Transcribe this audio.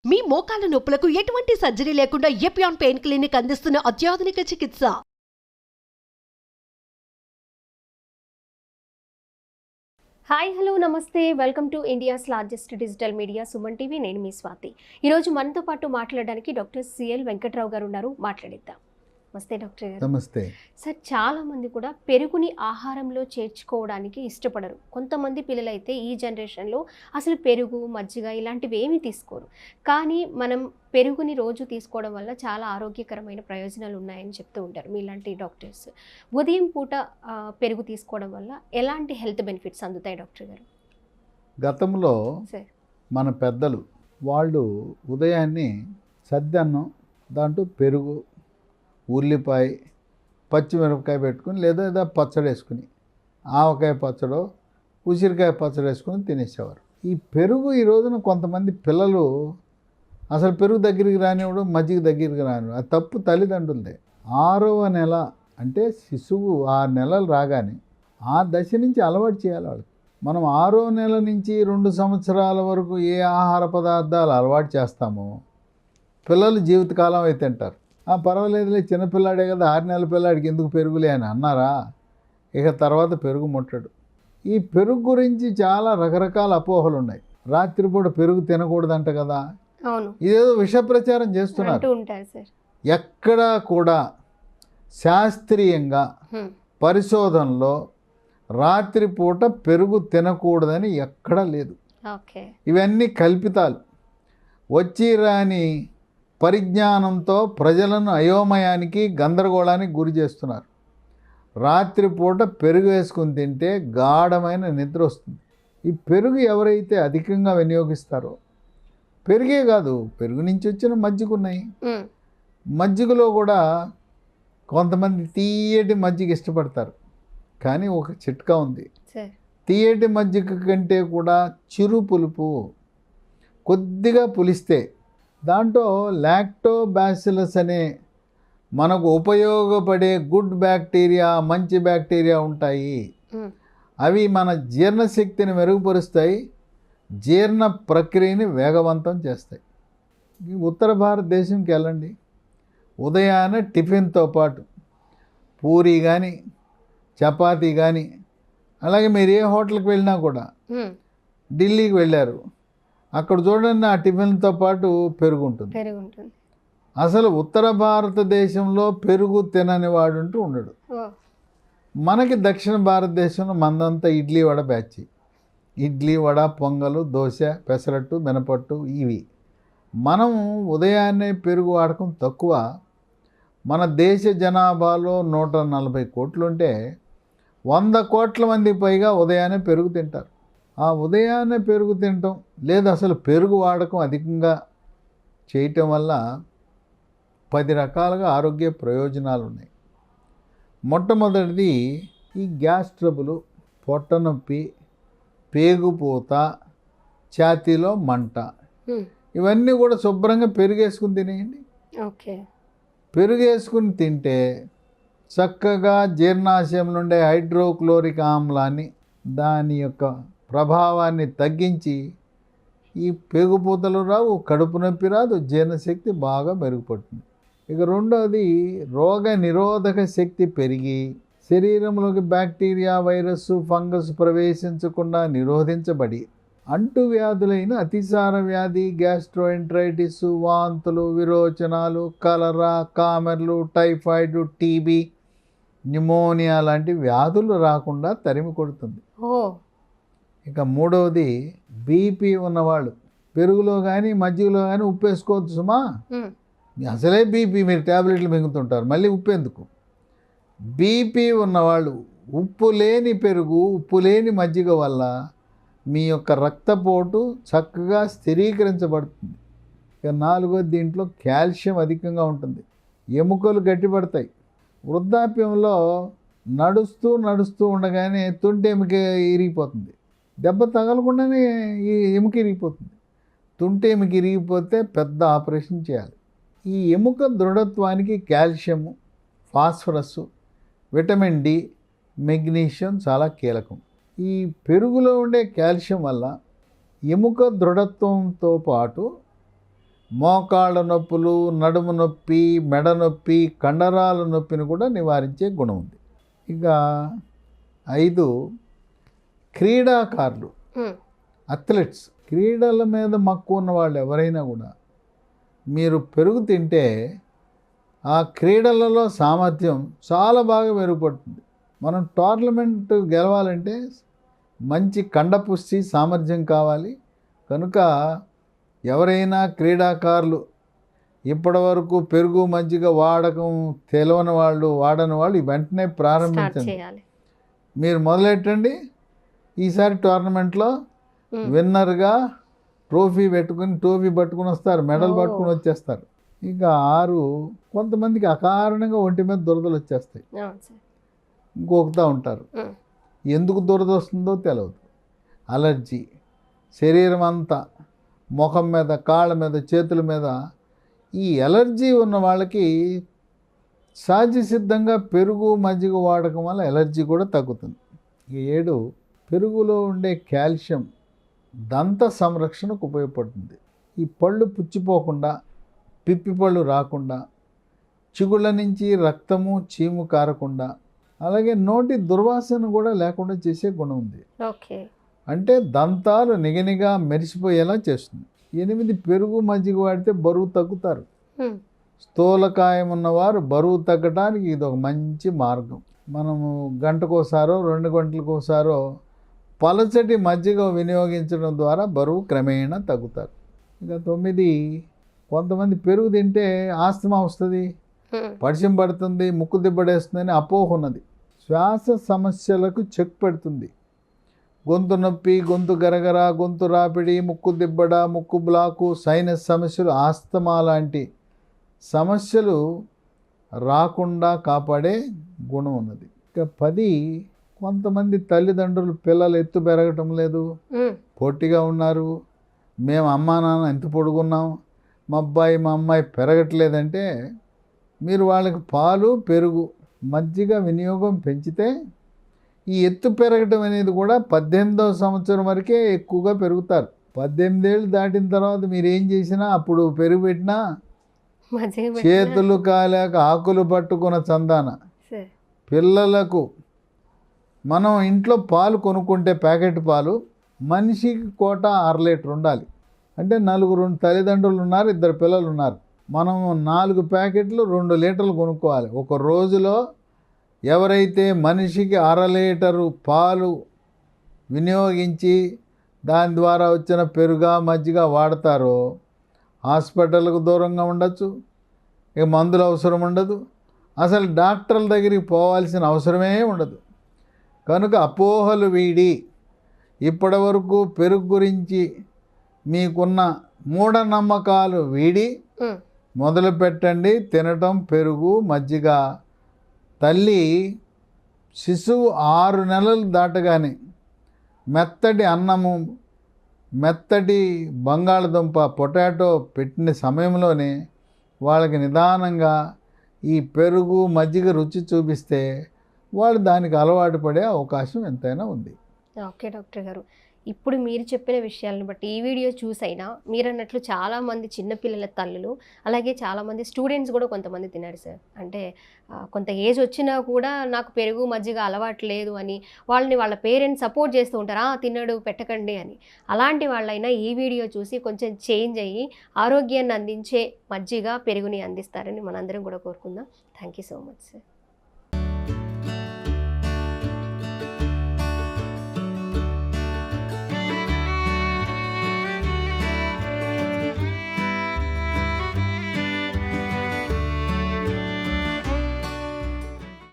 మీ మోకాల నొప్పులకు ఎటువంటి సర్జరీ లేకుండా ఎపియాన్ పెయిన్ క్లినిక్ అందిస్తున్న అత్యాధునిక చికిత్స. హాయ్ హలో నమస్తే, welcome to India's largest digital media Suman TV. నేను మీ స్వాతి. ఈరోజు మనతో పాటు మాట్లాడడానికి డాక్టర్ సిఎల్ వెంకట్రావు గారు ఉన్నారు. మాట్లాడిద్దాం. నమస్తే డాక్టర్ గారు. నమస్తే సార్, చాలామంది కూడా పెరుగుని ఆహారంలో చేర్చుకోవడానికి ఇష్టపడరు. కొంతమంది పిల్లలైతే ఈ జనరేషన్లో అసలు పెరుగు, మజ్జిగ ఇలాంటివి ఏమీ తీసుకోరు. కానీ మనం పెరుగుని రోజు తీసుకోవడం వల్ల చాలా ఆరోగ్యకరమైన ప్రయోజనాలు ఉన్నాయని చెప్తూ ఉంటారు మీలాంటి డాక్టర్స్. ఉదయం పూట పెరుగు తీసుకోవడం వల్ల ఎలాంటి హెల్త్ బెనిఫిట్స్ అందుతాయి డాక్టర్ గారు? గతంలో సార్, మన పెద్దలు వాళ్ళు ఉదయాన్నే సద్దన్నం, దాంట్లో పెరుగు, ఉల్లిపాయ, పచ్చిమిరపకాయ పెట్టుకుని లేదా పచ్చడి వేసుకుని, ఆవకాయ పచ్చడో ఉసిరికాయ పచ్చడి వేసుకుని తినేసేవారు. ఈ పెరుగు ఈ రోజున కొంతమంది పిల్లలు అసలు పెరుగు దగ్గరికి రానివ్వడం, మజ్జిగ దగ్గరికి రానివ్వడం. అది తప్పు తల్లిదండ్రులదే. 6వ నెల అంటే శిశువు 6 నెలలు రాగానే ఆ దశ నుంచి అలవాటు చేయాలి వాళ్ళకి. మనం 6వ నెల నుంచి 2 సంవత్సరాల వరకు ఏ ఆహార పదార్థాలు అలవాటు చేస్తామో పిల్లలు జీవితకాలం అయితే తింటారు. పర్వాలేదులే, చిన్నపిల్లాడే కదా, 6 నెలల పిల్లాడికి ఎందుకు పెరుగులే అని అన్నారా, ఇక తర్వాత పెరుగు ముట్టడు. ఈ పెరుగు గురించి చాలా రకరకాల అపోహలు ఉన్నాయి. రాత్రిపూట పెరుగు తినకూడదంట కదా, ఇదేదో విష ప్రచారం చేస్తున్నారు. ఎక్కడా కూడా శాస్త్రీయంగా పరిశోధనలో రాత్రిపూట పెరుగు తినకూడదని ఎక్కడా లేదు. ఇవన్నీ కల్పితాలు. వచ్చి రాని పరిజ్ఞానంతో ప్రజలను అయోమయానికి, గందరగోళానికి గురి చేస్తున్నారు. రాత్రిపూట పెరుగు వేసుకుని తింటే గాఢమైన నిద్ర వస్తుంది. ఈ పెరుగు ఎవరైతే అధికంగా వినియోగిస్తారో, పెరుగే కాదు, పెరుగు నుంచి వచ్చిన మజ్జిగ ఉన్నాయి. మజ్జిగలో కూడా కొంతమంది తీయటి మజ్జిగ ఇష్టపడతారు. కానీ ఒక చిట్కా ఉంది. తీయటి మజ్జిగ కంటే కూడా చిరు పులుపు, కొద్దిగా పులిస్తే దాంట్లో లాక్టోబాసిలస్ అనే మనకు ఉపయోగపడే గుడ్ బ్యాక్టీరియా, మంచి బ్యాక్టీరియా ఉంటాయి. అవి మన జీర్ణశక్తిని మెరుగుపరుస్తాయి, జీర్ణ ప్రక్రియని వేగవంతం చేస్తాయి. ఉత్తర భారతదేశంకి వెళ్ళండి, ఉదయాన్నే టిఫిన్తో పాటు పూరి కానీ, చపాతీ కానీ, అలాగే మీరు ఏ హోటల్కి వెళ్ళినా కూడా, ఢిల్లీకి వెళ్ళారు, అక్కడ చూడండి ఆ టిఫిన్తో పాటు పెరుగు ఉంటుంది. అసలు ఉత్తర భారతదేశంలో పెరుగు తినని వాడుంటూ ఉండడు. మనకి దక్షిణ భారతదేశంలో మందంతా ఇడ్లీ వడ బ్యాచ్. ఇడ్లీ, వడ, పొంగలు, దోశ, పెసరట్టు, మినపట్టు ఇవి. మనం ఉదయాన్నే పెరుగు వాడకం తక్కువ. మన దేశ జనాభాలో 140 కోట్లు ఉంటే 100 కోట్ల మందికి పైగా ఉదయాన్నే పెరుగు తింటారు. ఆ ఉదయాన్నే పెరుగు తినటం లేదా అసలు పెరుగు వాడకం అధికంగా చేయటం వల్ల 10 రకాలుగా ఆరోగ్య ప్రయోజనాలు ఉన్నాయి. మొట్టమొదటిది ఈ గ్యాస్ ట్రబుల్, పొట్ట నొప్పి, పేగుపూత, ఛాతీలో మంట, ఇవన్నీ కూడా శుభ్రంగా పెరుగేసుకుని తినేయండి. పెరుగేసుకుని తింటే చక్కగా జీర్ణాశయం నుండే హైడ్రోక్లోరిక్ ఆమ్లాన్ని, దాని యొక్క ప్రభావాన్ని తగ్గించి ఈ పేగుపూతలు రావు, కడుపు నొప్పి రాదు, జీర్ణశక్తి బాగా మెరుగుపడుతుంది. ఇక రెండవది, రోగ నిరోధక శక్తి పెరిగి శరీరంలోకి బ్యాక్టీరియా, వైరస్, ఫంగస్ ప్రవేశించకుండా నిరోధించబడి అంటువ్యాధులైన అతిసార వ్యాధి, గ్యాస్ట్రోఎంట్రైటిస్, వాంతులు, విరోచనాలు, కలరా, కామెర్లు, టైఫాయిడ్, టీబీ, న్యూమోనియా లాంటి వ్యాధులు రాకుండా తరిమి కొడుతుంది. ఇక మూడవది, బీపీ ఉన్నవాళ్ళు పెరుగులో కానీ మజ్జిగలో కానీ ఉప్పు వేసుకోవద్దు సుమా. అసలే బీపీ, మీరు ట్యాబ్లెట్లు మింగుతుంటారు, మళ్ళీ ఉప్పు ఎందుకు? బీపీ ఉన్నవాళ్ళు ఉప్పు లేని పెరుగు, ఉప్పు లేని మజ్జిగ వల్ల మీ యొక్క రక్తపోటు చక్కగా స్థిరీకరించబడుతుంది. ఇక నాలుగోది, దీంట్లో కాల్షియం అధికంగా ఉంటుంది, ఎముకలు గట్టిపడతాయి. వృద్ధాప్యంలో నడుస్తూ ఉండగానే తుంటి ఎముక ఇరిగిపోతుంది. దెబ్బ తగలకుండానే ఈ ఎముక ఇరిగిపోతుంది. తుంటి ఎముక ఇరిగిపోతే పెద్ద ఆపరేషన్ చేయాలి. ఈ ఎముక దృఢత్వానికి calcium, phosphorus, vitamin D, magnesium చాలా కీలకం. ఈ పెరుగులో ఉండే కాల్షియం వల్ల ఎముక దృఢత్వంతో పాటు మోకాళ్ళ నొప్పులు, నడుము నొప్పి, మెడ నొప్పి, కండరాల నొప్పిని కూడా నివారించే గుణం ఉంది. ఇక 5 క్రీడాకారులు, అథ్లెట్స్, క్రీడల మీద మక్కువ ఉన్న వాళ్ళు ఎవరైనా కూడా మీరు పెరుగు తింటే ఆ క్రీడలలో సామర్థ్యం చాలా బాగా మెరుగుపడుతుంది. మనం టోర్నమెంట్ గెలవాలంటే మంచి కండపుష్టి సామర్థ్యం కావాలి. కనుక ఎవరైనా క్రీడాకారులు ఇప్పటివరకు పెరుగు మజ్జిగ వాడకం తెలియని వాళ్ళు, వాడని వాళ్ళు వెంటనే ప్రారంభించండి. మీరు మొదలెట్టండి. ఈసారి టోర్నమెంట్లో విన్నర్గా టోపీ పట్టుకుని వస్తారు, మెడల్ పట్టుకుని వచ్చేస్తారు. ఇంకా 6 కొంతమందికి అకారణంగా ఒంటి మీద దురదలు వచ్చేస్తాయి, గోకుతూ ఉంటారు. ఎందుకు దురద వస్తుందో తెలియదు. అలర్జీ, శరీరం అంతా, ముఖం మీద, కాళ్ళ మీద, చేతుల మీద. ఈ ఎలర్జీ ఉన్న వాళ్ళకి సహజ సిద్ధంగా పెరుగు మజ్జిగ వాడకం వల్ల ఎలర్జీ కూడా తగ్గుతుంది. ఇక 7 పెరుగులో ఉండే కాల్షియం దంత సంరక్షణకు ఉపయోగపడుతుంది. ఈ పళ్ళు పుచ్చిపోకుండా, పిప్పి పళ్ళు రాకుండా, చిగుళ్ళ నుంచి రక్తము చీము కారకుండా, అలాగే నోటి దుర్వాసన కూడా లేకుండా చేసే గుణం ఉంది. అంటే దంతాలు నిగనిగా మెరిసిపోయేలా చేస్తుంది. 8 పెరుగు మజ్జిగ వాడితే బరువు తగ్గుతారు. స్థూలకాయం ఉన్నవారు బరువు తగ్గడానికి ఇది ఒక మంచి మార్గం. మనము గంటకోసారో 2 గంటలకోసారో పలచటి మజ్జిగ వినియోగించడం ద్వారా బరువు క్రమేణా తగ్గుతారు. ఇక 9 కొంతమంది పెరుగు తింటే ఆస్తమా వస్తుంది, పరిచయం పడుతుంది, ముక్కు దిబ్బడేస్తుందని అపోహ ఉన్నది. శ్వాస సమస్యలకు చెక్ పెడుతుంది. గొంతు నొప్పి, గొంతు గరగర, గొంతు రాపిడి, ముక్కు దిబ్బడ, ముక్కు బ్లాకు, సైనస్ సమస్యలు, ఆస్తమా లాంటి సమస్యలు రాకుండా కాపాడే గుణం ఉన్నది. ఇక 10 కొంతమంది తల్లిదండ్రులు పిల్లలు ఎత్తు పెరగటం లేదు, పొట్టిగా ఉన్నారు, మేము అమ్మా నాన్న ఎంత పొడుగున్నాం, మా అబ్బాయి మా అమ్మాయి పెరగట్లేదంటే మీరు వాళ్ళకి పాలు, పెరుగు, మజ్జిగ వినియోగం పెంచితే ఈ ఎత్తు పెరగటం అనేది కూడా 18వ సంవత్సరం వరకే ఎక్కువగా పెరుగుతారు. 18 ఏళ్ళు దాటిన తర్వాత మీరు ఏం చేసినా, అప్పుడు పెరుగు పెట్టినా చేతులు కాలేక ఆకులు పట్టుకున్న చందాన. పిల్లలకు మనం ఇంట్లో పాలు కొనుక్కుంటే ప్యాకెట్ పాలు మనిషికి కోట 1/2 లీటర్ ఉండాలి. అంటే 4 తల్లిదండ్రులు ఉన్నారు, 2 పిల్లలు ఉన్నారు. మనం 4 ప్యాకెట్లు 2 లీటర్లు కొనుక్కోవాలి. ఒక రోజులో ఎవరైతే మనిషికి 1/2 లీటరు పాలు వినియోగించి దాని ద్వారా వచ్చిన పెరుగు మజ్జిగ వాడతారో హాస్పిటల్కు దూరంగా ఉండొచ్చు, ఇక మందులు అవసరం ఉండదు, అసలు డాక్టర్ల దగ్గరికి పోవాల్సిన అవసరమే ఉండదు. కనుక అపోహలు వీడి ఇప్పటి వరకు పెరుగు గురించి మీకున్న మూఢనమ్మకాలు వీడి మొదలు పెట్టండి తినటం పెరుగు మజ్జిగ. తల్లి శిశువు 6 నెలలు దాటగానే మెత్తటి అన్నము, మెత్తటి బంగాళదుంప, పొటాటో పెట్టిన సమయంలోనే వాళ్ళకి నిదానంగా ఈ పెరుగు మజ్జిగ రుచి చూపిస్తే వాళ్ళు దానికి అలవాటు పడే అవకాశం ఎంతైనా ఉంది. ఓకే డాక్టర్ గారు, ఇప్పుడు మీరు చెప్పిన విషయాలను బట్టి ఈ వీడియో చూసైనా మీరు అన్నట్లు చాలామంది చిన్నపిల్లల తల్లులు, అలాగే చాలామంది స్టూడెంట్స్ కూడా కొంతమంది తిన్నారు సార్. అంటే కొంత ఏజ్ వచ్చినా కూడా నాకు పెరుగు మజ్జిగ అలవాటు లేదు అని వాళ్ళని వాళ్ళ పేరెంట్స్ సపోర్ట్ చేస్తూ ఉంటారు, తినడు పెట్టకండి అని. అలాంటి వాళ్ళైనా ఈ వీడియో చూసి కొంచెం చేంజ్ అయ్యి ఆరోగ్యాన్ని అందించే మజ్జిగ పెరుగుని అందిస్తారని మనందరం కూడా కోరుకుందాం. Thank you so much sir.